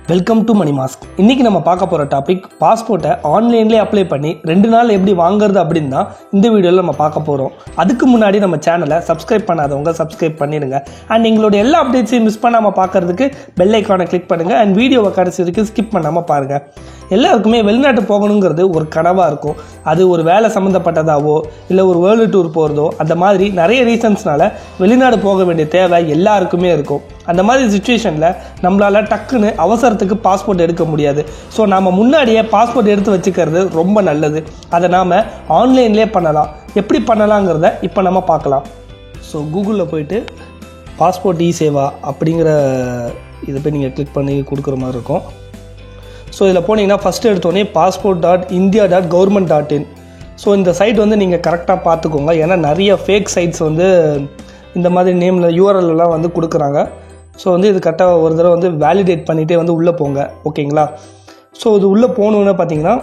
Welcome to money mask. இன்றைக்கி நம்ம பார்க்க போகிற டாபிக் பாஸ்போர்ட்டை ஆன்லைன்லேயே அப்ளை பண்ணி 2 நாள் எப்படி வாங்குறது அப்படின்னு தான் இந்த வீடியோவில் நம்ம பார்க்க போகிறோம். அதுக்கு முன்னாடி நம்ம சேனலை சப்ஸ்கிரைப் பண்ணாதவங்க சப்ஸ்கிரைப் பண்ணிடுங்க. அண்ட் எங்களோட எல்லா அப்டேட்ஸையும் மிஸ் பண்ணாமல் பார்க்குறதுக்கு பெல் ஐக்கானை கிளிக் பண்ணுங்கள். அண்ட் வீடியோவை கடைசி வரைக்கும் ஸ்கிப் பண்ணாமல் பாருங்கள். எல்லாருக்குமே வெளிநாட்டு போகணுங்கிறது ஒரு கனவாக இருக்கும். அது ஒரு வேலை சம்மந்தப்பட்டதாவோ இல்லை ஒரு வேர்ல்டு டூர் போகிறதோ அந்த மாதிரி நிறைய ரீசன்ஸ்னால வெளிநாடு போக வேண்டிய தேவை எல்லாருக்குமே இருக்கும். அந்த மாதிரி சுச்சுவேஷனில் நம்மளால் டக்குன்னு அவசரத்துக்கு பாஸ்போர்ட் எடுக்க முடியாது. ஸோ நாம் முன்னாடியே பாஸ்போர்ட் எடுத்து வச்சுக்கிறது ரொம்ப நல்லது. அதை நாம் ஆன்லைன்லேயே பண்ணலாம். எப்படி பண்ணலாங்கிறத இப்போ நம்ம பார்க்கலாம். ஸோ கூகுளில் போயிட்டு பாஸ்போர்ட் இ சேவா அப்படிங்கிற இதை போய் நீங்கள் கிளிக் பண்ணி கொடுக்குற மாதிரி இருக்கும். ஸோ இதில் போனீங்கன்னா ஃபஸ்ட்டு எடுத்தோடனே passport.india.government.in. ஸோ இந்த சைட் வந்து நீங்கள் கரெக்டாக பார்த்துக்கோங்க. ஏன்னா நிறைய ஃபேக் சைட்ஸ் வந்து இந்த மாதிரி நேமில் யூஆர்எல்லாம் வந்து கொடுக்குறாங்க. ஸோ வந்து இது கரெக்டாக ஒரு தடவை வந்து வேலிடேட் பண்ணிகிட்டே வந்து உள்ளே போங்க. ஓகேங்களா? ஸோ இது உள்ளே போகணுன்னு பார்த்தீங்கன்னா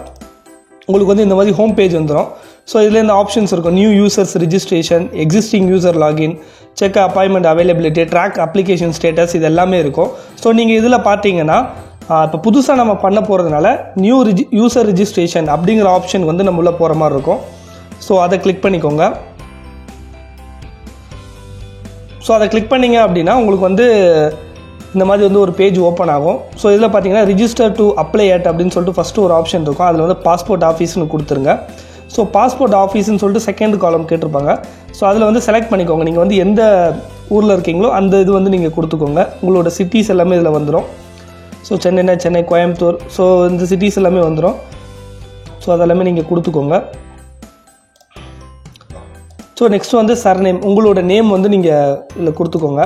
உங்களுக்கு வந்து இந்த மாதிரி ஹோம் பேஜ் வந்துடும். ஸோ இதில் இந்த ஆப்ஷன்ஸ் இருக்கும். New users registration, existing user login, check appointment availability, track application status, இது எல்லாமே இருக்கும். ஸோ நீங்கள் இதில் பார்த்தீங்கன்னா இப்போ புதுசாக நம்ம பண்ண போகிறதுனால நியூ யூசர் ரிஜிஸ்ட்ரேஷன் அப்படிங்கிற ஆப்ஷன் வந்து நம்ம உள்ளே போகிற மாதிரி இருக்கும். ஸோ அதை கிளிக் பண்ணிக்கோங்க. ஸோ அதை கிளிக் பண்ணிங்க அப்படின்னா உங்களுக்கு வந்து இந்த மாதிரி வந்து ஒரு பேஜ் ஓப்பன் ஆகும். ஸோ இதில் பார்த்தீங்கன்னா ரிஜிஸ்டர் டு அப்ளை அட் அப்படின்னு சொல்லிட்டு ஃபஸ்ட்டு ஒரு ஆப்ஷன் இருக்கும். அதில் வந்து பாஸ்போர்ட் ஆஃபீஸ்னு கொடுத்துருங்க. ஸோ பாஸ்போர்ட் ஆஃபீஸ்ன்னு சொல்லிட்டு செகண்ட் காலம் கேட்டிருப்பாங்க. ஸோ அதில் வந்து செலக்ட் பண்ணிக்கோங்க. நீங்கள் வந்து எந்த ஊரில் இருக்கீங்களோ அந்த இது வந்து நீங்கள் கொடுத்துக்கோங்க. உங்களோட சிட்டிஸ் எல்லாமே இதில் வந்துடும். ஸோ சென்னைனா சென்னை, கோயம்புத்தூர், ஸோ இந்த சிட்டிஸ் எல்லாமே வந்துடும். ஸோ அதெல்லாமே நீங்கள் கொடுத்துக்கோங்க. ஸோ நெக்ஸ்ட் வந்து சர்நேம், உங்களோட நேம் வந்து நீங்கள் இதில் கொடுத்துக்கோங்க.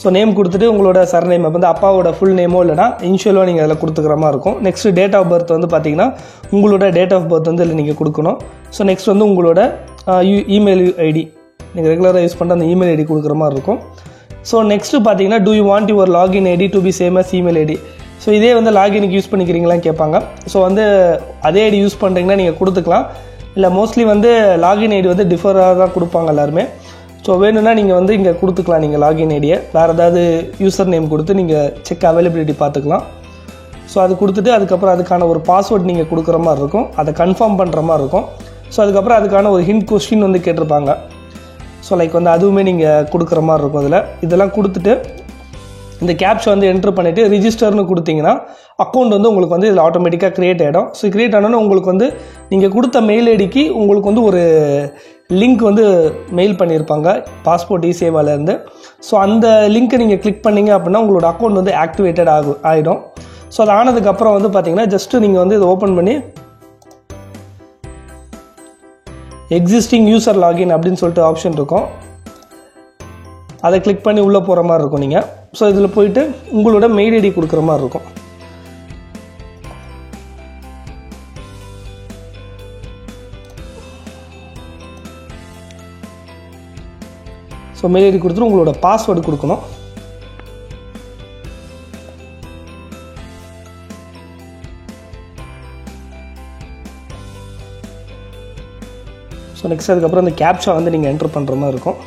ஸோ நேம் கொடுத்துட்டு உங்களோட சர்நேம் வந்து அப்பாவோட ஃபுல் நேமோ இல்லைனா இனிஷியலோ நீங்கள் அதில் கொடுத்துக்கிற மாதிரி இருக்கும். நெக்ஸ்ட் டேட் ஆஃப் பர்த் வந்து பார்த்தீங்கன்னா உங்களோட டேட் ஆஃப் பர்த் வந்து இதில் நீங்கள் கொடுக்கணும். ஸோ நெக்ஸ்ட் வந்து உங்களோட இமெயில் ஐடி, நீங்கள் ரெகுலராக யூஸ் பண்ணுற அந்த இமெயில் ஐடி கொடுக்குற மாதிரி இருக்கும். ஸோ நெக்ஸ்ட்டு பார்த்தீங்கன்னா do you want your login ID to be same as email ID. So இதே வந்து லாகினுக்கு யூஸ் பண்ணிக்கிறீங்களான்னு கேட்பாங்க. ஸோ வந்து அதே ஐடி யூஸ் பண்ணுறீங்கன்னா நீங்கள் கொடுத்துக்கலாம். இல்லை மோஸ்ட்லி வந்து லாகின் ஐடி வந்து டிஃபராக தான் கொடுப்பாங்க எல்லாருமே. ஸோ வேணும்னா நீங்கள் வந்து இங்கே கொடுத்துக்கலாம். நீங்கள் லாகின் ஐடியை வேறு ஏதாவது யூசர் நேம் கொடுத்து நீங்கள் செக் அவைலபிலிட்டி பார்த்துக்கலாம். ஸோ அது கொடுத்துட்டு அதுக்கப்புறம் அதுக்கான ஒரு பாஸ்வேர்ட் நீங்கள் கொடுக்குற மாதிரி இருக்கும். அதை கன்ஃபார்ம் பண்ணுற மாதிரி இருக்கும். ஸோ அதுக்கப்புறம் அதுக்கான ஒரு ஹிண்ட் கொஸ்டின் வந்து கேட்டிருப்பாங்க. ஸோ லைக் வந்து அதுவுமே நீங்கள் கொடுக்குற மாதிரி இருக்கும். இதெல்லாம் கொடுத்துட்டு இந்த கேப்ஷா வந்து என்ட்ரு பண்ணிவிட்டு ரிஜிஸ்டர்னு கொடுத்தீங்கன்னா அக்கௌண்ட் வந்து உங்களுக்கு வந்து இதில் ஆட்டோமேட்டிக்காக க்ரியேட் ஆகிடும். ஸோ க்ரியேட் ஆனோன்னு உங்களுக்கு வந்து நீங்கள் கொடுத்த மெயில் ஐடிக்கு உங்களுக்கு வந்து ஒரு லிங்க் வந்து மெயில் பண்ணியிருப்பாங்க பாஸ்போர்ட் இ சேவாலேருந்து. ஸோ அந்த லிங்க்கை நீங்கள் கிளிக் பண்ணிங்க அப்படின்னா உங்களோட அக்கௌண்ட் வந்து ஆக்டிவேட்டட் ஆகிடும். ஸோ அது ஆனதுக்கப்புறம் வந்து பார்த்தீங்கன்னா ஜஸ்ட்டு நீங்கள் வந்து இதை ஓப்பன் பண்ணி எக்ஸிஸ்டிங் யூசர் லாகின் அப்படின்னு சொல்லிட்டு ஆப்ஷன் இருக்கும். அதை கிளிக் பண்ணி உள்ளே போகிற மாதிரி இருக்கும் நீங்கள். ஸோ இதில் போயிட்டு உங்களோட மெயில் ஐடி கொடுக்குற மாதிரி இருக்கும். ஸோ மெயில் ஐடி கொடுத்துட்டு உங்களோட பாஸ்வேர்டு கொடுக்கணும். ஸோ நெக்ஸ்ட் அதுக்கப்புறம் அந்த கேப்ஷா வந்து நீங்கள் என்ட்ரு பண்ணுற மாதிரி இருக்கும்.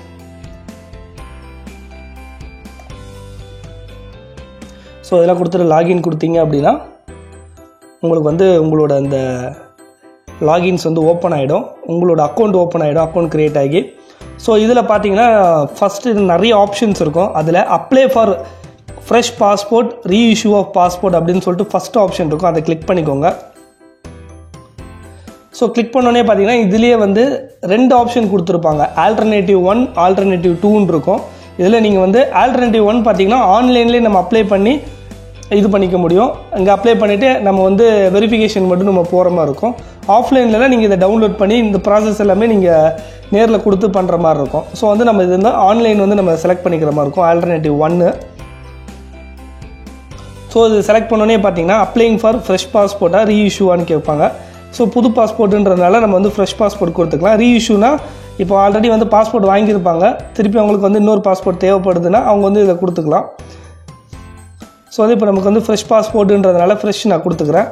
ஸோ இதெல்லாம் கொடுத்துட்டு லாகின் கொடுத்தீங்க அப்படின்னா உங்களுக்கு வந்து உங்களோட அந்த லாகின்ஸ் வந்து ஓப்பன் ஆகிடும். உங்களோட அக்கௌண்ட் ஓப்பன் ஆகிடும், அக்கௌண்ட் க்ரியேட் ஆகி. ஸோ இதில் பார்த்தீங்கன்னா ஃபஸ்ட்டு நிறைய ஆப்ஷன்ஸ் இருக்கும். அதில் apply for fresh passport, reissue of passport அப்படின்னு சொல்லிட்டு ஃபஸ்ட் ஆப்ஷன் இருக்கும். அதை கிளிக் பண்ணிக்கோங்க. ஸோ கிளிக் பண்ணோன்னே பார்த்தீங்கன்னா இதுலேயே வந்து 2 ஆப்ஷன் கொடுத்துருப்பாங்க. ஆல்டர்னேட்டிவ் 1, ஆல்டர்னேட்டிவ் 2ன்னு இருக்கும். இதில் நீங்கள் வந்து ஆல்டர்னேட்டிவ் 1 பார்த்தீங்கன்னா ஆன்லைன்லேயே நம்ம அப்ளை பண்ணி இது பண்ணிக்க முடியும். இங்கே அப்ளை பண்ணிவிட்டு நம்ம வந்து வெரிஃபிகேஷன் மட்டும் நம்ம போகிற மாதிரி இருக்கும். ஆஃப்லைன்லலாம் நீங்கள் இதை டவுன்லோட் பண்ணி இந்த ப்ராசஸ் எல்லாமே நீங்கள் நேரில் கொடுத்து பண்ணுற மாதிரி இருக்கும். ஸோ வந்து நம்ம இது வந்து ஆன்லைன் வந்து நம்ம செலக்ட் பண்ணிக்கிற மாதிரி இருக்கும். ஆல்டர்னேட்டிவ் 1. ஸோ இது செலக்ட் பண்ணோன்னே பார்த்தீங்கன்னா அப்ளைங் ஃபார் ஃப்ரெஷ் பாஸ்போர்ட்டாக ரீஇஷ்யூவான்னு கேட்பாங்க. ஸோ புது பாஸ்போர்ட்டுன்றதுனால நம்ம வந்து ஃப்ரெஷ் பாஸ்போர்ட் கொடுத்துக்கலாம். ரீஇஷ்யூனா இப்போ ஆல்ரெடி வந்து பாஸ்போர்ட் வாங்கியிருப்பாங்க, திருப்பி அவங்களுக்கு வந்து இன்னொரு பாஸ்போர்ட் தேவைப்படுதுன்னா அவங்க வந்து இதை கொடுத்துக்கலாம். ஸோ வந்து இப்போ நமக்கு வந்து ஃப்ரெஷ் பாஸ்போர்ட்டுன்றதுனால ஃப்ரெஷ் நான் கொடுத்துக்கிறேன்.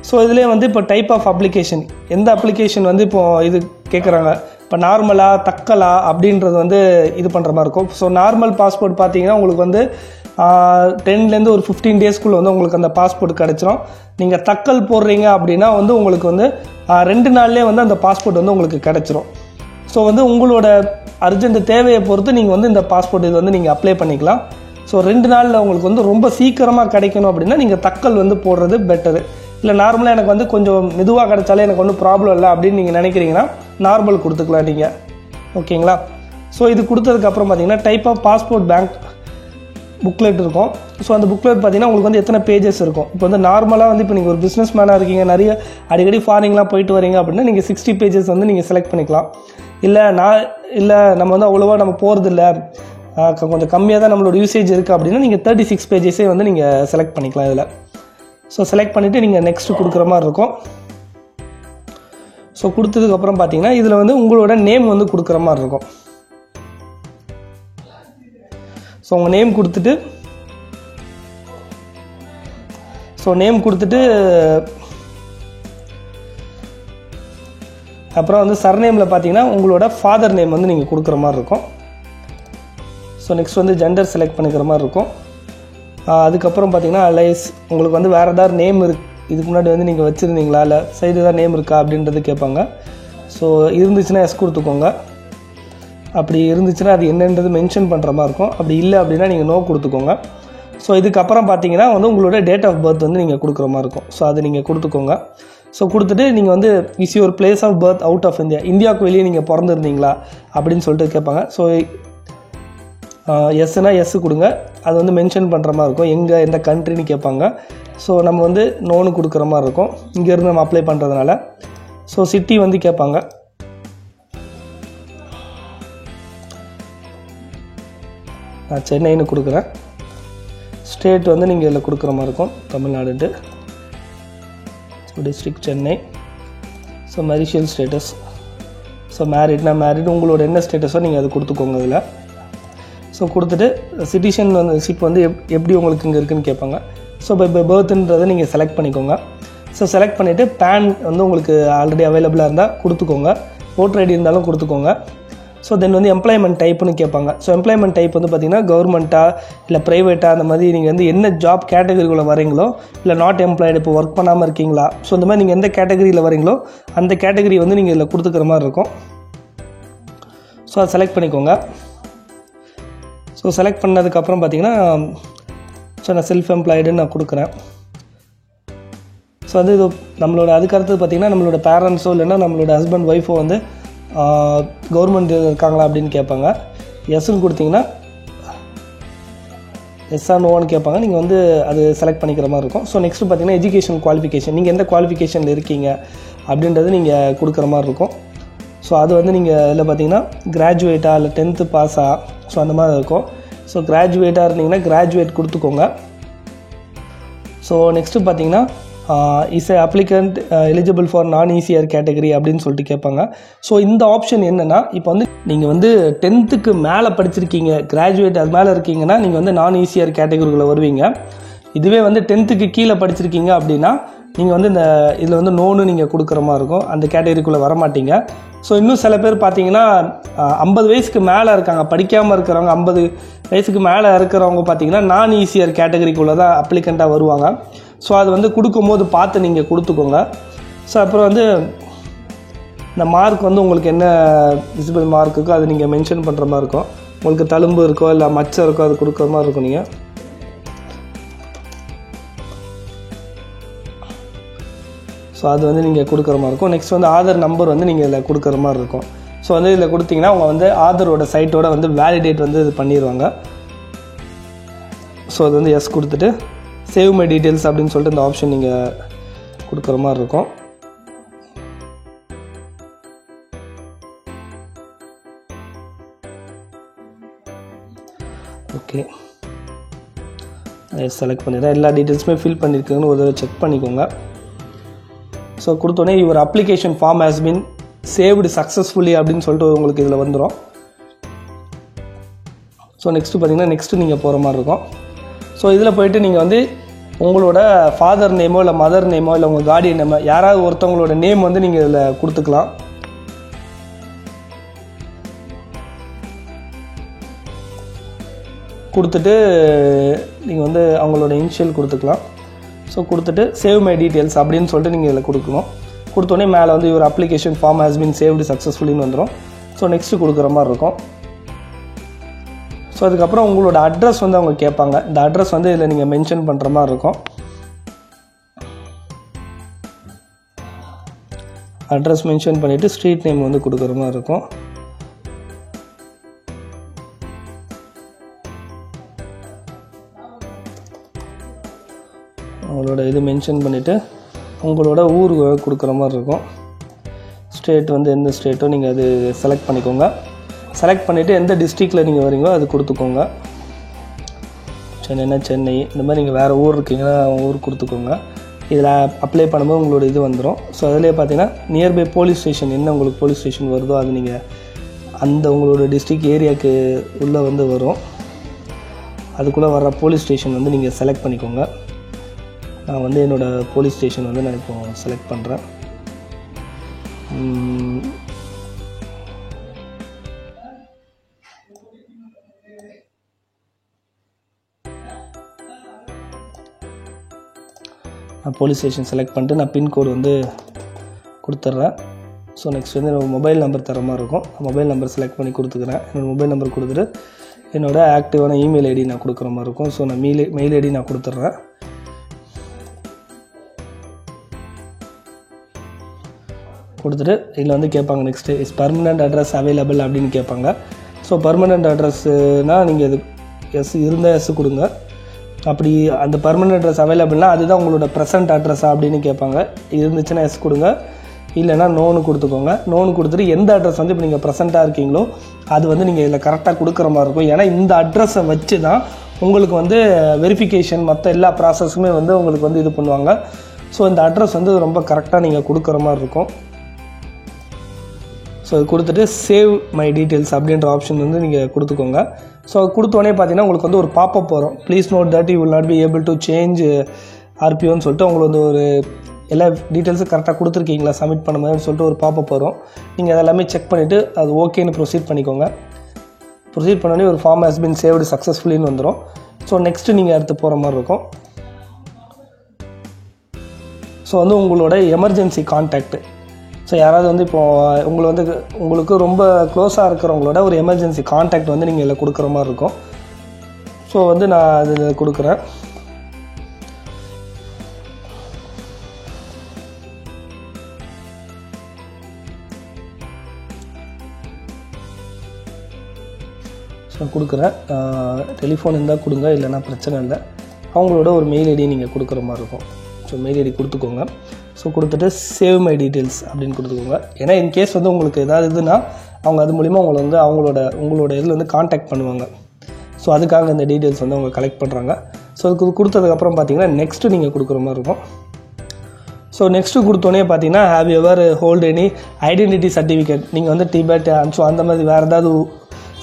ஸோ இதிலே வந்து இப்போ டைப் ஆஃப் அப்ளிகேஷன், எந்த அப்ளிகேஷன் வந்து இப்போது இது கேட்குறாங்க. இப்போ நார்மலா தக்கலா அப்படின்றது வந்து இது பண்ணுற மாதிரி இருக்கும். ஸோ நார்மல் பாஸ்போர்ட் பார்த்தீங்கன்னா உங்களுக்கு வந்து 10லேருந்து ஒரு 15 டேஸ்க்குள்ளே வந்து உங்களுக்கு அந்த பாஸ்போர்ட் கிடச்சிரும். நீங்கள் தக்கல் போடுறீங்க அப்படின்னா வந்து உங்களுக்கு வந்து 2 நாள்லேயே வந்து அந்த பாஸ்போர்ட் வந்து உங்களுக்கு கிடச்சிரும். ஸோ வந்து உங்களோட அர்ஜென்ட் தேவையை பொறுத்து நீங்கள் வந்து இந்த பாஸ்போர்ட் இது வந்து நீங்கள் அப்ளை பண்ணிக்கலாம். ஸோ 2 நாளில் உங்களுக்கு வந்து ரொம்ப சீக்கிரமாக கிடைக்கணும் அப்படின்னா நீங்கள் தக்கல் வந்து போடுறது பெட்டரு. இல்லை நார்மலாக எனக்கு வந்து கொஞ்சம் மெதுவாக கிடைச்சாலே எனக்கு ஒன்றும் ப்ராப்ளம் இல்லை அப்படின்னு நீங்கள் நினைக்கிறீங்கன்னா நார்மல் கொடுத்துக்கலாம் நீங்கள். ஓகேங்களா? ஸோ இது கொடுத்ததுக்கப்புறம் பார்த்தீங்கன்னா type of passport bank booklet இருக்கும். ஸோ அந்த புக்லெட் பார்த்தீங்கன்னா உங்களுக்கு வந்து எத்தனை பேஜஸ் இருக்கும். இப்போ வந்து நார்மலாக வந்து இப்போ நீங்கள் ஒரு பிஸ்னஸ் மேனாக இருக்கீங்க, நிறைய அடிக்கடி ஃபாரின்லாம் போயிட்டு வரீங்க அப்படின்னா நீங்கள் 60 பேஜஸ் வந்து நீங்கள் செலக்ட் பண்ணிக்கலாம். இல்லை நம்ம வந்து அவ்வளோவா நம்ம போகிறதில்ல, கொஞ்சம் கம்மியாக தான் நம்மளோட யூசேஜ் இருக்குது அப்படின்னா நீங்கள் 36 பேஜஸே வந்து நீங்கள் செலக்ட் பண்ணிக்கலாம் இதில். ஸோ செலக்ட் பண்ணிவிட்டு நீங்கள் நெக்ஸ்ட்டு கொடுக்குற மாதிரி இருக்கும். ஸோ கொடுத்ததுக்கப்புறம் பார்த்தீங்கன்னா இதில் வந்து உங்களோட நேம் வந்து கொடுக்குற மாதிரி இருக்கும். ஸோ உங்கள் நேம் கொடுத்துட்டு அப்புறம் வந்து சர்நேமில் பார்த்தீங்கன்னா உங்களோட ஃபாதர் நேம் வந்து நீங்கள் கொடுக்குற மாதிரி இருக்கும். ஸோ நெக்ஸ்ட் வந்து ஜெண்டர் செலக்ட் பண்ணிக்கிற மாதிரி இருக்கும். அதுக்கப்புறம் பார்த்தீங்கன்னா அலைஸ் உங்களுக்கு வந்து வேறு ஏதாவது நேம் இதுக்கு முன்னாடி வந்து நீங்கள் வச்சுருந்தீங்களா, இல்லை சைடு ஏதாவது நேம் இருக்கா அப்படின்றது கேட்பாங்க. ஸோ இருந்துச்சுன்னா எஸ் கொடுத்துக்கோங்க. அப்படி இருந்துச்சுன்னா அது என்னன்றது மென்ஷன் பண்ணுற மாதிரி இருக்கும். அப்படி இல்லை அப்படின்னா நீங்கள் நோ கொடுத்துக்கோங்க. ஸோ இதுக்கப்புறம் பார்த்தீங்கன்னா வந்து உங்களோட டேட் ஆஃப் பர்த் வந்து நீங்கள் கொடுக்குற மாதிரி இருக்கும். ஸோ அது நீங்கள் கொடுத்துக்கோங்க. ஸோ கொடுத்துட்டு நீங்கள் வந்து is your place of birth out of India, இந்தியாவுக்கு வெளியே நீங்கள் பிறந்திருந்தீங்களா அப்படின்னு சொல்லிட்டு கேட்பாங்க. ஸோ எஸ்னா எஸ் கொடுங்க. அது வந்து மென்ஷன் பண்ணுற மாதிரி இருக்கும், எங்கே எந்த கண்ட்ரின்னு கேட்பாங்க. ஸோ நம்ம வந்து நோனு கொடுக்குற மாதிரி இருக்கும் இங்கேருந்து நம்ம அப்ளை பண்ணுறதுனால. ஸோ சிட்டி வந்து கேட்பாங்க. நான் சென்னைன்னு கொடுக்குறேன். ஸ்டேட் வந்து நீங்கள் இதில் கொடுக்குற மாதிரி இருக்கும், தமிழ்நாடுன்ட்டு. So district Chennai. So marital status. So மேரிட்னா மேரிட், உங்களோட என்ன ஸ்டேட்டஸோ நீங்கள் அது கொடுத்துக்கோங்க இதில். ஸோ கொடுத்துட்டு சிட்டிசன் வந்து ஷிப் வந்து எப்படி உங்களுக்கு இங்கே இருக்குதுன்னு கேட்பாங்க. ஸோ பை பர்த்ன்றதை நீங்கள் செலக்ட் பண்ணிக்கோங்க. ஸோ செலக்ட் பண்ணிவிட்டு பேன் வந்து உங்களுக்கு ஆல்ரெடி அவைலபிளாக இருந்தால் கொடுத்துக்கோங்க, ஓட்டர் ஐடி இருந்தாலும் கொடுத்துக்கோங்க. ஸோ தென் வந்து எம்ப்ளாய்மெண்ட் டைப்புன்னு கேட்பாங்க. ஸோ எம்ப்ளாய்மெண்ட் டைப் வந்து பார்த்திங்கன்னா கவர்மெண்ட்டாக இல்லை ப்ரைவேட்டாக அந்த மாதிரி நீங்கள் வந்து என்ன ஜாப் கேட்டகரிக்குள்ளே வரீங்களோ, இல்லை நாட் எம்ப்ளாய்டு இப்போ ஒர்க் பண்ணாமல் இருக்கீங்களா, ஸோ இந்த மாதிரி நீங்கள் எந்த கேட்டகரியில் வரீங்களோ அந்த கேட்டகரி வந்து நீங்கள் இதில் கொடுத்துக்கிற மாதிரி இருக்கும். ஸோ அதை செலக்ட் பண்ணிக்கோங்க. ஸோ செலக்ட் பண்ணதுக்கப்புறம் பார்த்தீங்கன்னா ஸோ நான் செல்ஃப் எம்ப்ளாய்டுன்னு நான் கொடுக்குறேன். ஸோ அது இது நம்மளோட அதுக்கடுத்தது பார்த்திங்கன்னா நம்மளோட பேரண்ட்ஸோ இல்லைன்னா நம்மளோட ஹஸ்பண்ட் ஒய்ஃபோ வந்து கவர்மெண்ட் இருக்காங்களா அப்படின்னு கேட்பாங்க. எஸ்ன்னு கொடுத்தீங்கன்னா எஸ்ஆ நோன்னு கேட்பாங்க. நீங்கள் வந்து அது செலக்ட் பண்ணிக்கிற மாதிரி இருக்கும். ஸோ நெக்ஸ்ட்டு பார்த்தீங்கன்னா எஜுகேஷன் குவாலிஃபிகேஷன், நீங்கள் எந்த குவாலிஃபிகேஷனில் இருக்கீங்க அப்படின்றது நீங்கள் கொடுக்குற மாதிரி இருக்கும். ஸோ அது வந்து நீங்கள் இதில் பார்த்தீங்கன்னா கிராஜுவேட்டாக இல்லை 10th பாஸா, ஸோ அந்த மாதிரி இருக்கும். ஸோ கிராஜுவேட்டாக இருந்தீங்கன்னா கிராஜுவேட் கொடுத்துக்கோங்க. ஸோ நெக்ஸ்ட்டு பார்த்தீங்கன்னா is a applicant eligible for நான் ஈசிஆர் கேட்டகரி அப்படின்னு சொல்லிட்டு கேட்பாங்க. ஸோ இந்த ஆப்ஷன் என்னென்னா, இப்போ வந்து நீங்கள் வந்து 10th மேலே படிச்சிருக்கீங்க, கிராஜுவேட் அது மேலே இருக்கீங்கன்னா நீங்கள் வந்து நான் ஈசிஆர் கேட்டகரிக்குள்ளே வருவீங்க. இதுவே வந்து 10th கீழே படிச்சிருக்கீங்க அப்படின்னா நீங்கள் வந்து இந்த இதில் வந்து நோன்னு நீங்கள் கொடுக்குற மாதிரி இருக்கும், அந்த கேட்டகரிக்குள்ளே வரமாட்டீங்க. ஸோ இன்னும் சில பேர் பார்த்தீங்கன்னா 50 வயசுக்கு மேலே இருக்காங்க, படிக்காமல் இருக்கிறவங்க 50 வயசுக்கு மேலே இருக்கிறவங்க பார்த்தீங்கன்னா நான் ஈசிஆர் கேட்டகரிக்குள்ளே தான் அப்ளிகண்ட்டாக வருவாங்க. ஸோ அது வந்து கொடுக்கும்போது பார்த்து நீங்கள் கொடுத்துக்கோங்க. ஸோ அப்புறம் வந்து இந்த மார்க் வந்து உங்களுக்கு என்ன விசிபிள் மார்க் இருக்கோ அது நீங்கள் மென்ஷன் பண்ணுற மாதிரி இருக்கும். உங்களுக்கு தழும்பு இருக்கோ இல்லை மச்சம் இருக்கோ அது கொடுக்குற மாதிரி இருக்கும் நீங்கள். ஸோ அது வந்து நீங்கள் கொடுக்குற மாதிரி இருக்கும். நெக்ஸ்ட் வந்து ஆதார் நம்பர் வந்து நீங்கள் இதில் கொடுக்குற மாதிரி இருக்கும். ஸோ வந்து இதில் கொடுத்தீங்கன்னா அவங்க வந்து ஆதாரோட சைட்டோட வந்து வேலிடேட் வந்து இது பண்ணிடுவாங்க. ஸோ அது வந்து எஸ் கொடுத்துட்டு சேவ் மை டீட்டெயில்ஸ் அப்படின்னு சொல்லிட்டு இந்த ஆப்ஷன் நீங்கள் கொடுக்குற மாதிரி இருக்கும். ஓகே, செலக்ட் பண்ணிடுறேன். எல்லா டீட்டெயில்ஸுமே ஃபில் பண்ணியிருக்குன்னு ஒரு செக் பண்ணிக்கோங்க. ஸோ கொடுத்தோடனே your application form has been saved successfully அப்படின்னு சொல்லிட்டு உங்களுக்கு இதில் வந்துடும். ஸோ நெக்ஸ்ட்டு பார்த்தீங்கன்னா நெக்ஸ்ட்டு நீங்கள் போகிற மாதிரி இருக்கும். ஸோ இதில் போய்ட்டு நீங்கள் வந்து உங்களோட ஃபாதர் நேமோ இல்லை மதர் நேமோ இல்லை உங்கள் கார்டியன் நேமோ யாராவது ஒருத்தவங்களோட நேம் வந்து நீங்கள் இதில் கொடுத்துக்கலாம். கொடுத்துட்டு நீங்கள் வந்து அவங்களோட இனிஷியல் கொடுத்துக்கலாம். ஸோ கொடுத்துட்டு சேவ் மை டீட்டெயில்ஸ் அப்படின்னு சொல்லிட்டு நீங்கள் இதில் கொடுக்கணும். கொடுத்தோடனே மேலே வந்து your application form has been saved சக்ஸஸ்ஃபுல்லின்னு வந்துடும். ஸோ நெக்ஸ்ட்டு கொடுக்குற மாதிரி இருக்கும். ஸோ அதுக்கப்புறம் உங்களோட அட்ரஸ் வந்து அவங்க கேட்பாங்க. இந்த அட்ரஸ் வந்து இதில் நீங்கள் மென்ஷன் பண்ணுற மாதிரி இருக்கும். அட்ரஸ் மென்ஷன் பண்ணிவிட்டு ஸ்ட்ரீட் நேம் வந்து கொடுக்குற மாதிரி இருக்கும். உங்களோட இது மென்ஷன் பண்ணிவிட்டு உங்களோட ஊர் கொடுக்குற மாதிரி இருக்கும். ஸ்டேட் வந்து எந்த ஸ்டேட்டோ நீங்கள் அது செலக்ட் பண்ணிக்கோங்க. செலக்ட் பண்ணிவிட்டு எந்த டிஸ்ட்ரிக்டில் நீங்கள் வரீங்களோ அது கொடுத்துக்கோங்க. சென்னைனா சென்னை, இந்த மாதிரி நீங்கள் வேறு ஊர் இருக்கீங்கன்னா ஊர் கொடுத்துக்கோங்க. இதில் அப்ளை பண்ணும்போது உங்களோட இது வந்துடும். ஸோ அதிலே பார்த்தீங்கன்னா நியர்பை போலீஸ் ஸ்டேஷன் என்ன உங்களுக்கு போலீஸ் ஸ்டேஷன் வருதோ அது நீங்கள் அந்த உங்களோட டிஸ்ட்ரிக்ட் ஏரியாவுக்கு உள்ளே வந்து வரும். அதுக்குள்ளே வர்ற போலீஸ் ஸ்டேஷன் வந்து நீங்கள் செலக்ட் பண்ணிக்கோங்க. நான் வந்து என்னோடய போலீஸ் ஸ்டேஷன் வந்து நான் இப்போ செலக்ட் பண்ணுறேன். நான் போலீஸ் ஸ்டேஷன் செலக்ட் பண்ணிட்டு நான் பின்கோடு வந்து கொடுத்துட்றேன். ஸோ நெக்ஸ்ட் வந்து என்னோடய மொபைல் நம்பர் தர மாதிரி இருக்கும். மொபைல் நம்பர் செலக்ட் பண்ணி கொடுத்துக்கிறேன். என்னோடய மொபைல் நம்பர் கொடுத்துட்டு என்னோடய ஆக்டிவான இமெயில் ஐடி நான் கொடுக்குற மாதிரி இருக்கும். ஸோ நான் மெயில் ஐடி நான் கொடுத்துட்றேன். கொடுத்துட்டு இதில் வந்து கேட்பாங்க next is permanent address available அப்படின்னு கேட்பாங்க. ஸோ பர்மனெண்ட் அட்ரஸ்னால் நீங்கள் அது எஸ் இருந்தால் எஸ் கொடுங்க. அப்படி அந்த பர்மனெண்ட் அட்ரஸ் அவைலபிள்னால் அதுதான் உங்களோட ப்ரெசென்ட் அட்ரஸா அப்படின்னு கேட்பாங்க. இருந்துச்சுன்னா எஸ் கொடுங்க, இல்லைனா நோன்னு கொடுத்துக்கோங்க. நோன்னு கொடுத்துட்டு எந்த அட்ரஸ் வந்து இப்போ நீங்கள் ப்ரெசென்ட்டாக இருக்கீங்களோ அது வந்து நீங்கள் இதில் கரெக்டாக கொடுக்குற மாதிரி இருக்கும். ஏன்னா இந்த அட்ரஸை வச்சு தான் உங்களுக்கு வந்து வெரிஃபிகேஷன் மற்ற எல்லா ப்ராசஸுமே வந்து உங்களுக்கு வந்து இது பண்ணுவாங்க. ஸோ இந்த அட்ரஸ் வந்து ரொம்ப கரெக்டாக நீங்கள் கொடுக்குற மாதிரி இருக்கும். ஸோ அது கொடுத்துட்டு சேவ் மை டீட்டெயில்ஸ் அப்படின்ற ஆப்ஷன் வந்து நீங்கள் கொடுத்துக்கோங்க. ஸோ கொடுத்தோடனே பார்த்தீங்கன்னா உங்களுக்கு வந்து ஒரு பாப்பப் வரும். Please note that you will not be able to change ஆர்பிஓன்னு சொல்லிட்டு உங்களுக்கு வந்து ஒரு எல்லா டீட்டெயில்ஸும் கரெக்டாக கொடுத்துருக்கீங்களா சப்மிட் பண்ணும்போதுன்னு சொல்லிட்டு ஒரு பாப்பப் வரும். நீங்கள் அதெல்லாமே செக் பண்ணிவிட்டு அது ஓகேன்னு ப்ரொசீட் பண்ணிக்கோங்க. ப்ரொசீட் பண்ணோடனே ஒரு ஃபார்ம் ஹேஸ் பீன் சேவ்டு சக்ஸஸ்ஃபுல்லின்னு வந்துடும். ஸோ நெக்ஸ்ட்டு நீங்கள் அடுத்து போகிற மாதிரி இருக்கும். ஸோ வந்து உங்களோட எமர்ஜென்சி கான்டாக்ட், ஸோ யாராவது வந்து இப்போது உங்களுக்கு ரொம்ப க்ளோஸாக இருக்கிறவங்களோட ஒரு எமர்ஜென்சி கான்டாக்ட் வந்து நீங்கள் இதில் கொடுக்குற மாதிரி இருக்கும். ஸோ வந்து நான் அதில் கொடுக்குறேன். ஸோ கொடுக்குறேன். டெலிஃபோன் இருந்தால் கொடுங்க, இல்லைன்னா பிரச்சனை இல்லை. அவங்களோட ஒரு மெயில் ஐடி நீங்கள் கொடுக்குற மாதிரி இருக்கும். ஸோ மெயில் ஐடி கொடுத்துக்கோங்க. ஸோ கொடுத்துட்டு சேவ் மை டீட்டெயில்ஸ் அப்படின்னு கொடுத்துக்கோங்க. ஏன்னா இன்கேஸ் வந்து உங்களுக்கு ஏதாவது இதுன்னா அவங்க அது மூலிமா உங்களை வந்து உங்களோட இதில் வந்து காண்டாக்ட் பண்ணுவாங்க. ஸோ அதுக்காக இந்த டீட்டெயில்ஸ் வந்து அவங்க கலெக்ட் பண்ணுறாங்க. ஸோ அதுக்கு கொடுத்ததுக்கப்புறம் பார்த்தீங்கன்னா நெக்ஸ்ட்டு நீங்கள் கொடுக்குற மாதிரி இருக்கும். ஸோ நெக்ஸ்ட்டு கொடுத்தோன்னே பார்த்தீங்கன்னா have ever hold any identity certificate, நீங்கள் வந்து டிபெட் ஸோ அந்த மாதிரி வேறு ஏதாவது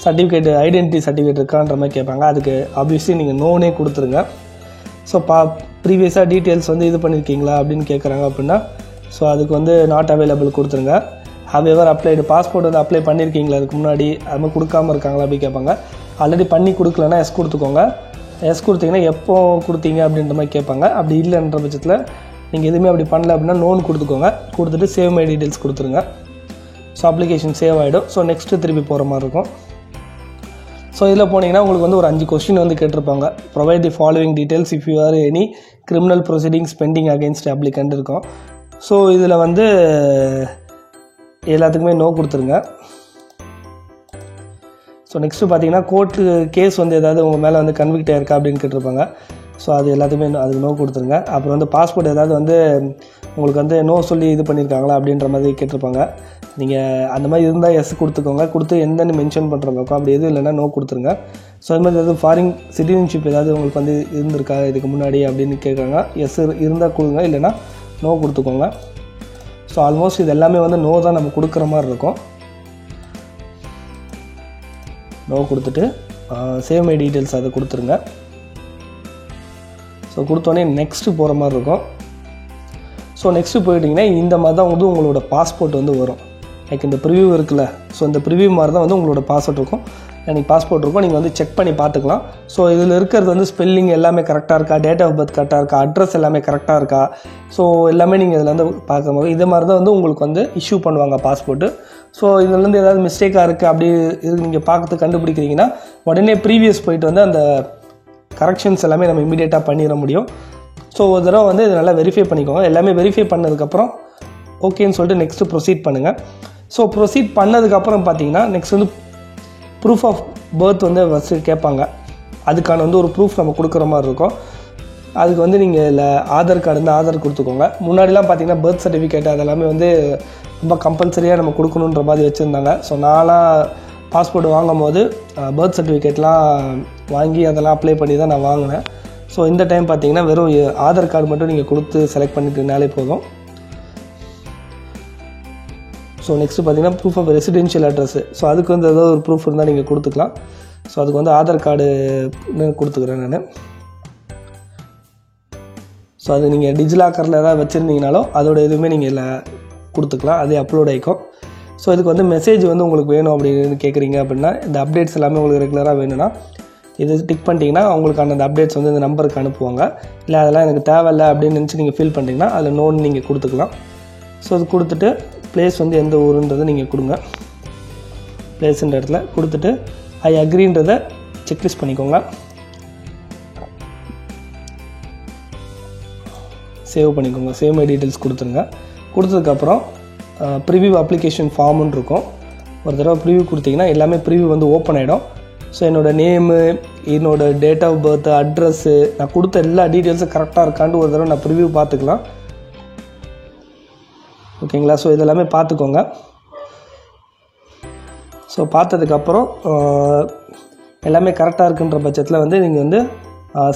சர்டிஃபிகேட் ஐடென்டிட்டி சர்டிஃபிகேட் இருக்கான்ற மாதிரி கேட்பாங்க. அதுக்கு ஆப்வியஸ்லி நீங்கள் நோனே கொடுத்துருங்க. ஸோ ப்ரீவியஸாக டீட்டெயில்ஸ் வந்து இது பண்ணியிருக்கீங்களா அப்படின்னு கேட்குறாங்க அப்படின்னா ஸோ அதுக்கு வந்து நாட் அவைலபிள் கொடுத்துருங்க. ஹவ் எவர் அப்ளைடு, பாஸ்போர்ட் வந்து அப்ளை பண்ணியிருக்கீங்களா அதுக்கு முன்னாடி, அது மாதிரி கொடுக்காமல் இருக்காங்களா அப்படி கேட்பாங்க. ஆல்ரெடி பண்ணி கொடுக்கலன்னா எஸ் கொடுத்துக்கோங்க. எஸ் கொடுத்தீங்கன்னா எப்போ கொடுத்தீங்க அப்படின்ற மாதிரி கேட்பாங்க. அப்படி இல்லைன்ற பட்சத்தில் நீங்கள் எதுவுமே அப்படி பண்ணல அப்படின்னா நோன் கொடுத்துக்கோங்க. கொடுத்துட்டு சேவ் மை டீட்டெயில்ஸ் கொடுத்துருங்க. ஸோ அப்ளிகேஷன் சேவ் ஆகிடும். ஸோ நெக்ஸ்ட்டு திருப்பி போகிற மாதிரி இருக்கும். ஸோ இதில் போனீங்கன்னா உங்களுக்கு வந்து ஒரு 5 கொஸ்டின் வந்து கேட்டிருப்பாங்க. Provide the following details if you are any criminal proceedings pending against applicant இருக்கும். ஸோ இதில் வந்து எல்லாத்துக்குமே நோ கொடுத்துருங்க. ஸோ நெக்ஸ்ட்டு பார்த்தீங்கன்னா கோர்ட்டு கேஸ் வந்து ஏதாவது உங்கள் மேலே வந்து கன்விக்ட் ஆயிருக்கா அப்படின்னு கேட்டிருப்பாங்க. ஸோ அது எல்லாத்துக்குமே அதுக்கு நோ கொடுத்துருங்க. அப்புறம் வந்து பாஸ்போர்ட் ஏதாவது வந்து உங்களுக்கு வந்து நோ சொல்லி இது பண்ணியிருக்காங்களா அப்படின்ற மாதிரி கேட்டிருப்பாங்க. நீங்கள் அந்த மாதிரி இருந்தால் எஸ் கொடுத்துக்கோங்க. கொடுத்து என்னென்னு மென்ஷன் பண்ணுறவங்களுக்கும் அப்படி எதுவும் இல்லைன்னா நோ கொடுத்துருங்க. ஸோ அது மாதிரி ஏதாவது ஃபாரின் சிட்டிசன்ஷிப் ஏதாவது உங்களுக்கு வந்து இருந்திருக்கா இதுக்கு முன்னாடி அப்படின்னு கேட்குறாங்க. எஸ் இருந்தால் கொடுங்க, இல்லைன்னா நோ கொடுத்துக்கோங்க. ஸோ ஆல்மோஸ்ட் இது எல்லாமே வந்து நோ தான் நம்ம கொடுக்குற மாதிரி இருக்கும். நோ கொடுத்துட்டு சேவ் மை டீட்டெயில்ஸ் அதை கொடுத்துருங்க. ஸோ கொடுத்தோடனே நெக்ஸ்ட்டு போகிற மாதிரி இருக்கும். ஸோ நெக்ஸ்ட்டு போயிட்டிங்கன்னா இந்த மாதிரி தான் வந்து உங்களோட பாஸ்போர்ட் வந்து வரும். லைக் இந்த ப்ரிவ்யூ இருக்குல்ல, ஸோ இந்த ப்ரிவ்யூ மாதிரி தான் வந்து உங்களோட பாஸ்வேர்ட் இருக்கும், நீங்கள் பாஸ்போர்ட் இருக்கும். நீங்கள் வந்து செக் பண்ணி பார்த்துக்கலாம். ஸோ இதில் இருக்கிறது வந்து ஸ்பெல்லிங் எல்லாமே கரெக்டாக இருக்கா, டேட் ஆஃப் பர்த் கரெக்டாக இருக்கா, அட்ரஸ் எல்லாமே கரெக்டாக இருக்கா, ஸோ எல்லாமே நீங்கள் இதில் வந்து பார்க்க முடியும். இதே மாதிரி தான் வந்து உங்களுக்கு வந்து இஷ்யூ பண்ணுவாங்க பாஸ்போர்ட்டு. ஸோ இதுலேருந்து ஏதாவது மிஸ்டேக்காக இருக்குது அப்படி இது நீங்கள் பார்த்து கண்டுபிடிக்கிறீங்கன்னா உடனே ப்ரீவியஸ் போயிட்டு வந்து அந்த கரெக்ஷன்ஸ் எல்லாமே நம்ம இமீடியட்டாக பண்ணிட முடியும். ஸோ ஒரு தடவை வந்து இதை நல்லா வெரிஃபை பண்ணிக்கோங்க. எல்லாமே வெரிஃபை பண்ணதுக்கப்புறம் ஓகேன்னு சொல்லிட்டு நெக்ஸ்ட்டு ப்ரொசீட் பண்ணுங்கள். ஸோ ப்ரொசீட் பண்ணதுக்கப்புறம் பார்த்தீங்கன்னா நெக்ஸ்ட் வந்து ப்ரூஃப் ஆஃப் பர்த் வந்து ஃபஸ்ட்டு கேட்பாங்க. அதுக்கான வந்து ஒரு ப்ரூஃப் நம்ம கொடுக்குற மாதிரி இருக்கும். அதுக்கு வந்து நீங்கள் இல்லை ஆதார் கார்டு வந்து ஆதார் கொடுத்துக்கோங்க. முன்னாடிலாம் பார்த்தீங்கன்னா பர்த் சர்டிஃபிகேட் அதெல்லாமே வந்து ரொம்ப கம்பல்சரியாக நம்ம கொடுக்கணுன்ற மாதிரி வச்சுருந்தாங்க. ஸோ நான்லாம் பாஸ்போர்ட் வாங்கும் போது பர்த் சர்டிஃபிகேட்லாம் வாங்கி அதெல்லாம் அப்ளை பண்ணி தான் நான் வாங்கினேன். ஸோ இந்த டைம் பார்த்தீங்கன்னா வெறும் ஆதார் கார்டு மட்டும் நீங்கள் கொடுத்து செலக்ட் பண்ணிக்கிட்டனாலே போதும். ஸோ நெக்ஸ்ட்டு பார்த்தீங்கன்னா proof of residential address. So அதுக்கு வந்து ஏதாவது ஒரு ப்ரூஃப் இருந்தால் நீங்கள் கொடுத்துக்கலாம். ஸோ அதுக்கு வந்து ஆதார் கார்டு கொடுத்துக்கிறேன் நான். ஸோ அது நீங்கள் டிஜிலாக்கரில் ஏதாவது வச்சுருந்தீங்கனாலும் அதோட எதுவுமே நீங்கள் இல்லை கொடுத்துக்கலாம், அதே அப்லோட் ஆகிக்கும். ஸோ இதுக்கு வந்து மெசேஜ் வந்து உங்களுக்கு வேணும் அப்படின்னு கேட்குறீங்க அப்படின்னா, இந்த அப்டேட்ஸ் எல்லாமே உங்களுக்கு ரெகுலராக வேணும்னா இது டிக் பண்ணிட்டீங்கன்னா அவங்களுக்கான அந்த அப்டேட்ஸ் வந்து இந்த நம்பருக்கு அனுப்புவாங்க. இல்லை அதெல்லாம் எனக்கு தேவையில்லை அப்படின்னு நினச்சி நீங்கள் ஃபீல் பண்ணிட்டீங்கன்னா அதில் நோன்னு நீங்கள் கொடுத்துக்கலாம். ஸோ அது கொடுத்துட்டு ப்ளேஸ் வந்து எந்த ஊருன்றதை நீங்கள் கொடுங்க. ப்ளேஸுன்ற இடத்துல கொடுத்துட்டு ஐ அக்ரின்றதை செக்லிஸ்ட் பண்ணிக்கோங்க. சேவ் பண்ணிக்கோங்க. சேவ் மை டீட்டெயில்ஸ் கொடுத்துருங்க. கொடுத்ததுக்கப்புறம் ப்ரிவ்யூ அப்ளிகேஷன் ஃபார்முன்னு இருக்கும். ஒரு தடவை ப்ரிவ்யூ கொடுத்தீங்கன்னா எல்லாமே ப்ரிவ்யூ வந்து ஓப்பன் ஆகிடும். ஸோ என்னோடய நேமு, என்னோடய டேட் ஆஃப் பர்த், அட்ரஸ்ஸு, நான் கொடுத்த எல்லா டீட்டெயில்ஸும் கரெக்டாக இருக்கான்னு ஒரு தடவை நான் ப்ரிவ்யூ பார்த்துக்கலாம். ஓகேங்களா? ஸோ இதெல்லாமே பார்த்துக்கோங்க. ஸோ பார்த்ததுக்கப்புறம் எல்லாமே கரெக்டாக இருக்குன்ற பட்சத்தில் வந்து நீங்கள் வந்து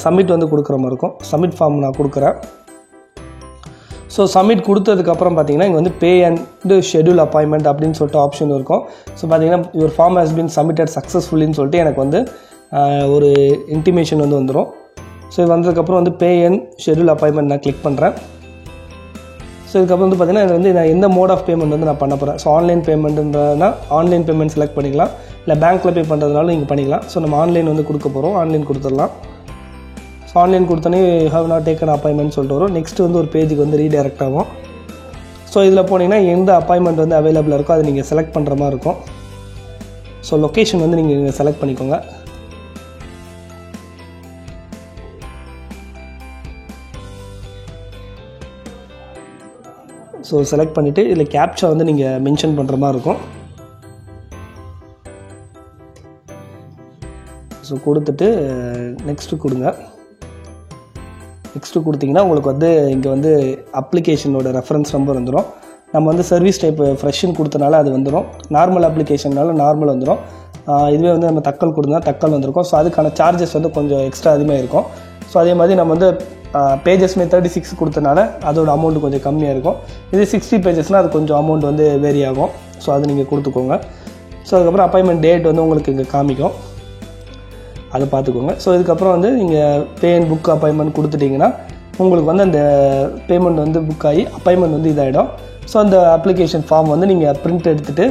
சப்மிட் வந்து கொடுக்குற மாதிரி இருக்கும். சப்மிட் ஃபார்ம் நான் கொடுக்குறேன். ஸோ சப்மிட் கொடுத்ததுக்கப்புறம் பார்த்தீங்கன்னா இங்கே வந்து பே அண்ட் ஷெட்யூல் அப்பாயின்மெண்ட் அப்படின்னு சொல்லிட்டு ஆப்ஷன் இருக்கும். ஸோ பார்த்தீங்கன்னா your form has been submitted சக்ஸஸ்ஃபுல்லின்னு சொல்லிட்டு எனக்கு வந்து ஒரு இன்டிமேஷன் வந்து வந்துடும். ஸோ இது வந்ததுக்கப்புறம் வந்து பே அண்ட் ஷெட்யூல் அப்பாயின்மெண்ட் நான் கிளிக் பண்ணுறேன். ஸோ இதுக்கப்புறம் வந்து பார்த்தீங்கன்னா இது வந்து நான் எந்த மோட் ஆஃப் பேமெண்ட் வந்து நான் பண்ண போகிறேன். ஸோ ஆன்லைன் பேமெண்ட்ன்றதுனா ஆன்லைன் பேமெண்ட் செலக்ட் பண்ணிக்கலாம், இல்லை பேங்க்கில் பே பண்ணுறதுனால நீங்கள் பண்ணிக்கலாம். ஸோ நம்ம ஆன்லைன் வந்து கொடுக்க போகிறோம், ஆன்லைன் கொடுத்துடலாம். ஸோ ஆன்லைன் கொடுத்தோன்னே you have not taken appointment சொல்லிட்டு வரும். நெக்ஸ்ட் வந்து ஒரு பேஜுக்கு வந்து ரீடைரக்ட் ஆகும். ஸோ இதில் போனீங்கன்னா எந்த அப்பாயின்மெண்ட் வந்து அவைலபிளாக இருக்கோ அதை நீங்கள் செலக்ட் பண்ணுற மாதிரி இருக்கும். ஸோ லொக்கேஷன் வந்து நீங்கள் இங்கே செலக்ட் பண்ணிக்கோங்க. ஸோ செலக்ட் பண்ணிவிட்டு இதில் கேப்ச்சா வந்து நீங்கள் மென்ஷன் பண்ணுற மாதிரி இருக்கும். ஸோ கொடுத்துட்டு நெக்ஸ்ட்டு கொடுங்க. நெக்ஸ்ட்டு கொடுத்தீங்கன்னா உங்களுக்கு வந்து இங்கே வந்து அப்ளிகேஷனோட ரெஃபரன்ஸ் நம்பர் வந்துடும். நம்ம வந்து சர்வீஸ் டைப் ஃப்ரெஷ்ஷுன்னு கொடுத்தனால அது வந்துடும். நார்மல் அப்ளிகேஷன்னால நார்மல் வந்துடும். இதுவே வந்து நம்ம தக்கல் கொடுத்தா தக்கல் வந்திருக்கும். ஸோ அதுக்கான சார்ஜஸ் வந்து கொஞ்சம் எக்ஸ்ட்ரா அதிகமாக இருக்கும். ஸோ அதே மாதிரி நம்ம வந்து பேஜஸ்மே 36 கொடுத்தனால அதோட அமௌண்ட் கொஞ்சம் கம்மியாக இருக்கும். இது 60 பேஜஸ்னால் அது கொஞ்சம் அமௌண்ட் வந்து வேரி ஆகும். ஸோ அது நீங்கள் கொடுத்துக்கோங்க. ஸோ அதுக்கப்புறம் அப்பாயின்மெண்ட் டேட் வந்து உங்களுக்கு இங்கே காமிக்கும், அதை பார்த்துக்கோங்க. ஸோ இதுக்கப்புறம் வந்து நீங்கள் பே அண்ட் புக் அப்பாயின்மெண்ட் கொடுத்துட்டிங்கன்னா உங்களுக்கு வந்து அந்த பேமெண்ட் வந்து புக் ஆகி அப்பாயின்மெண்ட் வந்து இதாகிடும். ஸோ அந்த அப்ளிகேஷன் ஃபார்ம் வந்து நீங்கள் பிரிண்ட் எடுத்துகிட்டு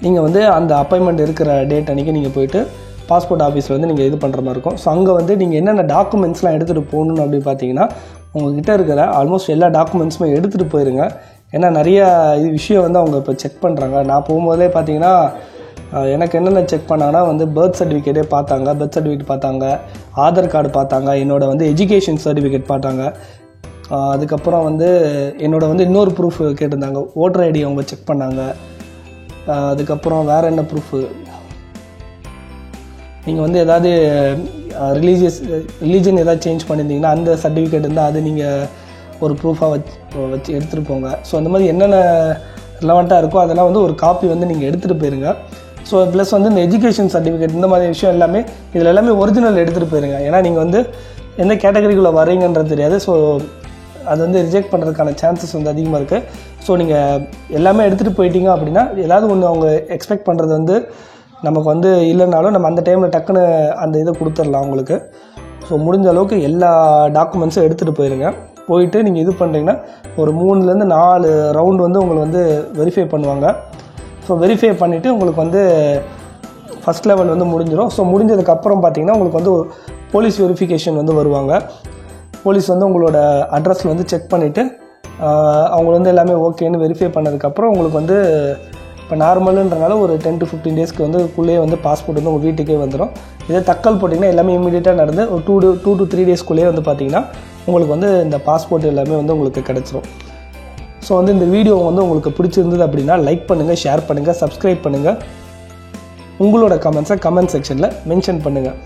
நீங்கள் வந்து அந்த அப்பாயின்மெண்ட் இருக்கிற டேட் அன்றைக்கி நீங்கள் போய்ட்டு பாஸ்போர்ட் ஆஃபீஸில் வந்து நீங்கள் இது பண்ணுற மாதிரி இருக்கும். ஸோ அங்கே வந்து நீங்கள் என்னென்ன டாக்குமெண்ட்ஸ்லாம் எடுத்துகிட்டு போகணுன்னு அப்படின்னு பார்த்தீங்கன்னா உங்கள்கிட்ட இருக்கிற ஆல்மோஸ்ட் எல்லா டாக்குமெண்ட்ஸுமே எடுத்துகிட்டு போயிருங்க. ஏன்னா நிறையா இது விஷயம் வந்து அவங்க இப்போ செக் பண்ணுறாங்க. நான் போகும்போதே பார்த்தீங்கன்னா எனக்கு என்னென்ன செக் பண்ணாங்கன்னா வந்து பர்த் சர்டிஃபிகேட்டே பார்த்தாங்க, பர்த் சர்டிஃபிகேட் பார்த்தாங்க, ஆதார் கார்டு பார்த்தாங்க, என்னோட வந்து எஜுகேஷன் சர்டிஃபிகேட் பார்த்தாங்க. அதுக்கப்புறம் வந்து என்னோட வந்து இன்னொரு ப்ரூஃப் கேட்டிருந்தாங்க, ஓட்டர் ஐடி அவங்க செக் பண்ணாங்க. அதுக்கப்புறம் வேறு என்ன ப்ரூஃபு, நீங்கள் வந்து ஏதாவது ரிலீஜன் ஏதாவது சேஞ்ச் பண்ணியிருந்தீங்கன்னா அந்த சர்டிஃபிகேட் இருந்தால் அது நீங்கள் ஒரு ப்ரூஃபாக வச்சு எடுத்துகிட்டு போங்க. ஸோ அந்த மாதிரி என்னென்ன ரிலவெண்ட்டாக இருக்கோ அதெல்லாம் வந்து ஒரு காப்பி வந்து நீங்கள் எடுத்துகிட்டு போயிருங்க. ஸோ ப்ளஸ் வந்து இந்த எஜுகேஷன் சர்டிஃபிகேட் இந்த மாதிரி விஷயம் எல்லாமே இதில் எல்லாமே ஒரிஜினல் எடுத்துகிட்டு போயிருங்க. ஏன்னா நீங்கள் வந்து எந்த கேட்டகரிக்குள்ளே வரீங்கன்றது தெரியாது. ஸோ அது வந்து ரிஜெக்ட் பண்ணுறதுக்கான சான்சஸ் வந்து அதிகமாக இருக்குது. ஸோ நீங்கள் எல்லாமே எடுத்துகிட்டு போயிட்டீங்க அப்படின்னா ஏதாவது ஒன்று அவங்க எக்ஸ்பெக்ட் பண்ணுறது வந்து நமக்கு வந்து இல்லைனாலும் நம்ம அந்த டைமில் டக்குன்னு அந்த இதை கொடுத்துடலாம் அவங்களுக்கு. ஸோ முடிஞ்ச அளவுக்கு எல்லா டாக்குமெண்ட்ஸும் எடுத்துகிட்டு போயிருங்க. போயிட்டு நீங்கள் இது பண்ணுறீங்கன்னா ஒரு 3லேருந்து 4 ரவுண்டு வந்து உங்களை வந்து வெரிஃபை பண்ணுவாங்க. ஸோ வெரிஃபை பண்ணிவிட்டு உங்களுக்கு வந்து ஃபஸ்ட் லெவல் வந்து முடிஞ்சிடும். ஸோ முடிஞ்சதுக்கப்புறம் பார்த்தீங்கன்னா உங்களுக்கு வந்து ஒரு போலீஸ் வெரிஃபிகேஷன் வந்து வருவாங்க. போலீஸ் வந்து உங்களோட அட்ரஸில் வந்து செக் பண்ணிவிட்டு அவங்க வந்து எல்லாமே ஓகேன்னு வெரிஃபை பண்ணதுக்கப்புறம் உங்களுக்கு வந்து இப்போ நார்மலுன்றனால ஒரு 10 to 15 டேஸ்க்கு வந்து குள்ளேயே வந்து பாஸ்போர்ட் வந்து உங்கள் வீட்டுக்கே வந்துடும். இதே தக்கல் போட்டிங்கன்னா எல்லாமே இமீடியட்டாக நடந்து ஒரு 2 to 3 டேஸ்க்குள்ளேயே வந்து பார்த்திங்கன்னா உங்களுக்கு வந்து இந்த பாஸ்போர்ட் எல்லாமே வந்து உங்களுக்கு கிடச்சிரும். ஸோ வந்து இந்த வீடியோ வந்து உங்களுக்கு பிடிச்சிருந்தது அப்படின்னா லைக் பண்ணுங்கள், ஷேர் பண்ணுங்கள், சப்ஸ்கிரைப் பண்ணுங்கள். உங்களோட கமெண்ட்ஸை கமெண்ட் செக்ஷனில் மென்ஷன் பண்ணுங்கள்.